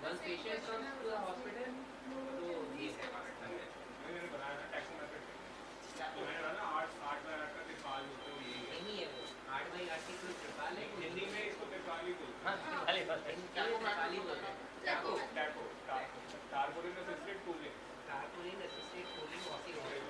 once patient comes to the hospital, तो ये है मैंने बनाया ना टैक्सी मेथड में, तो मैंने कहा ना 8 8 बाय 8 का तिरपाल होते हो यही है। नहीं है वो 8x8 की कोई त्रिपाल है कि हिंदी में इसको तिरपाल ही बोलते हाँ हैं। त्रिपाल बोलते हैं, त्रिपाल ही बोलते हैं। Taco taco tarpaulin assisted cooling. Tarpaulin assisted cooling oxygen.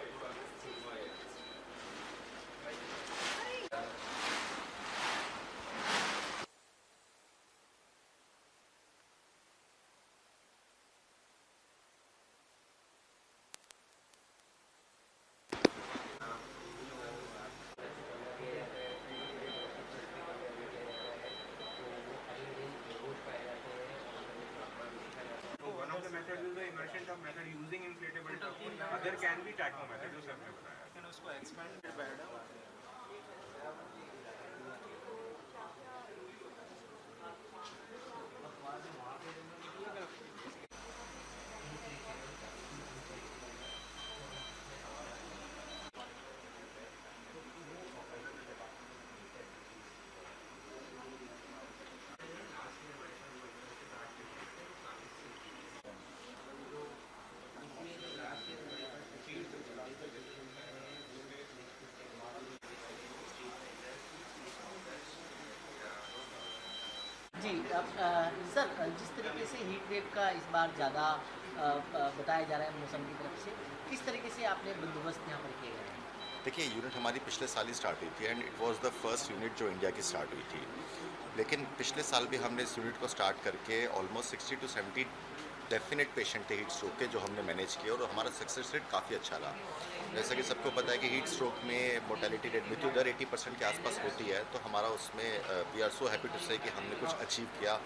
One of the methods is the immersion tub method using inflatable tub. Other can be TACO method जो सबने बताया। लेकिन उसको expand बेड है। जी अब सर जिस तरीके से हीट वेव का इस बार ज़्यादा बताया जा रहा है मौसम की तरफ से, किस तरीके से आपने बंदोबस्त यहाँ पर किए गए हैं? देखिए यूनिट हमारी पिछले साल ही स्टार्ट हुई थी and it was the first unit जो इंडिया की स्टार्ट हुई थी। लेकिन पिछले साल भी हमने इस यूनिट को स्टार्ट करके ऑलमोस्ट 60 to 70 डेफिनेट पेशेंट थे हीट स्ट्रोक के जो हमने मैनेज किया और हमारा सक्सेस रेट काफ़ी अच्छा रहा। जैसा कि सबको पता है कि हीट स्ट्रोक में मोर्टेलिटी रेट मृत्यु दर 80% के आसपास होती है, तो हमारा उसमें we are so happy to say कि हमने कुछ अचीव किया,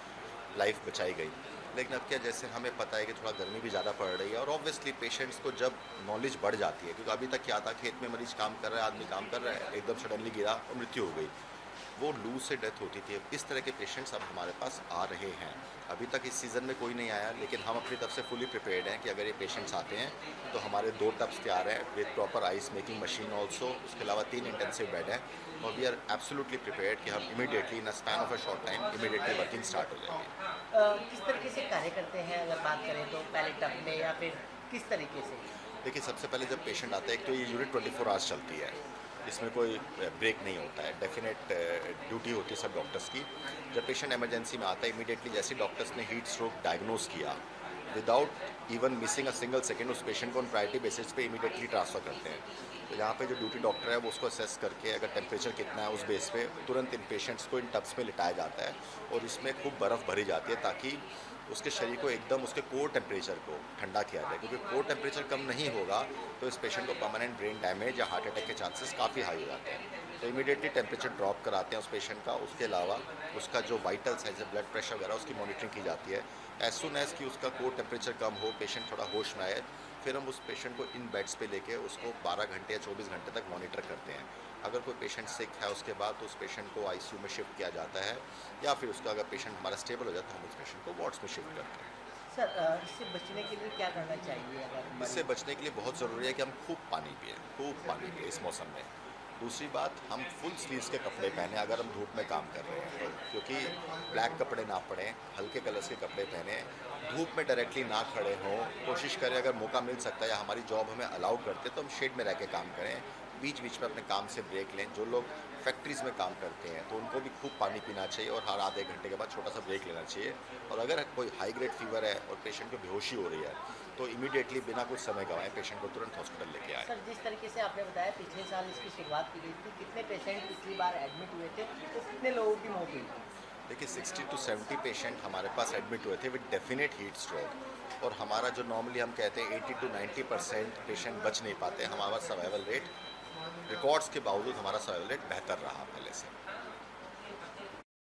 लाइफ बचाई गई। लेकिन अब क्या, जैसे हमें पता है कि थोड़ा गर्मी भी ज़्यादा पड़ रही है और ऑब्वियसली पेशेंट्स को जब नॉलेज बढ़ जाती है, क्योंकि अभी तक क्या था, खेत में मरीज काम कर रहा है, आदमी काम कर रहा है, एकदम सडनली गिरा और मृत्यु हो गई, वो लू से डेथ होती थी। इस तरह के पेशेंट्स अब हमारे पास आ रहे हैं। अभी तक इस सीज़न में कोई नहीं आया, लेकिन हम अपनी तरफ से फुली प्रिपेयर्ड हैं कि अगर ये पेशेंट्स आते हैं तो हमारे 2 टब्स तैयार हैं with proper ice making machine also. उसके अलावा 3 इंटेंसिव बेड हैं और वी आर एब्सोल्युटली प्रिपेयर्ड कि हम immediately in a span of a short time immediately working start हो जाएंगे। किस तरीके से कार्य करते हैं अगर बात करें तो, पहले टब में या फिर किस तरीके से? देखिए सबसे पहले जब पेशेंट आता है, एक तो ये यूनिट 24 आवर्स चलती है, इसमें कोई ब्रेक नहीं होता है, डेफिनेट ड्यूटी होती है सब डॉक्टर्स की। जब पेशेंट इमरजेंसी में आता है, इमीडिएटली जैसे डॉक्टर्स ने हीट स्ट्रोक डायग्नोज किया, without even missing a single second उस पेशेंट को ऑन प्रायोरिटी बेसिस पे इमीडिएटली ट्रांसफ़र करते हैं। तो यहाँ पे जो ड्यूटी डॉक्टर है वो उसको असेस करके अगर टेम्परेचर कितना है उस बेस पे तुरंत इन पेशेंट्स को इन टब्स में लिटाया जाता है और इसमें खूब बर्फ़ भरी जाती है ताकि उसके शरीर को एकदम उसके कोर टेम्परेचर को ठंडा किया जाए, क्योंकि कोर टेम्परेचर कम नहीं होगा तो इस पेशेंट को परमानेंट ब्रेन डैमेज या हार्ट अटैक के चांसेस काफ़ी हाई हो जाते हैं। तो इमीडिएटली टेम्परेचर ड्रॉप कराते हैं उस पेशेंट का। उसके अलावा उसका जो वाइटल्स है, जैसे ब्लड प्रेशर वगैरह, उसकी मॉनिटरिंग की जाती है। एज सुन एज़ कि उसका कोर टेम्परेचर कम हो, पेशेंट थोड़ा होश में आए, फिर हम उस पेशेंट को इन बेड्स पे लेके उसको 12 घंटे या 24 घंटे तक मॉनिटर करते हैं। अगर कोई पेशेंट सिक है उसके बाद तो उस पेशेंट को आईसीयू में शिफ्ट किया जाता है, या फिर उसका अगर पेशेंट हमारा स्टेबल हो जाता है हम उस पेशेंट को वार्ड्स में शिफ्ट करते हैं। सर इससे बचने के लिए क्या करना चाहिए अगर इससे बचने के लिए बहुत ज़रूरी है कि हम खूब पानी पिएं, खूब पानी पिएं इस मौसम में। दूसरी बात, हम फुल स्लीव्स के कपड़े पहने अगर हम धूप में काम कर रहे हैं तो, क्योंकि ब्लैक कपड़े ना पड़ें, हल्के कलर्स के कपड़े पहने, धूप में डायरेक्टली ना खड़े हों, कोशिश करें अगर मौका मिल सकता है या हमारी जॉब हमें अलाउ करते तो हम शेड में रह के काम करें, बीच बीच में अपने काम से ब्रेक लें। जो लोग फैक्ट्रीज़ में काम करते हैं तो उनको भी खूब पानी पीना चाहिए और हर आधे घंटे के बाद छोटा सा ब्रेक लेना चाहिए। और अगर कोई हाई ग्रेड फीवर है और पेशेंट को बेहोशी हो रही है तो इमीडिएटली बिना कुछ समय गंवाए पेशेंट को तुरंत हॉस्पिटल लेके आए। सर जिस तरीके से आपने बताया पिछले साल इसकी शुरुआत की गई थी, कितने पेशेंट पिछली बार एडमिट हुए थे तो कितने लोगों की मौत हुई थी? देखिए 60 to 70 पेशेंट हमारे पास एडमिट हुए थे विद डेफिनेट हीट स्ट्रोक, और हमारा जो नॉर्मली हम कहते हैं 80 to 90% पेशेंट बच नहीं पाते। हमारा सर्वाइवल रेट, रिकॉर्ड्स के बावजूद हमारा सर्वाइवल रेट बेहतर रहा पहले से।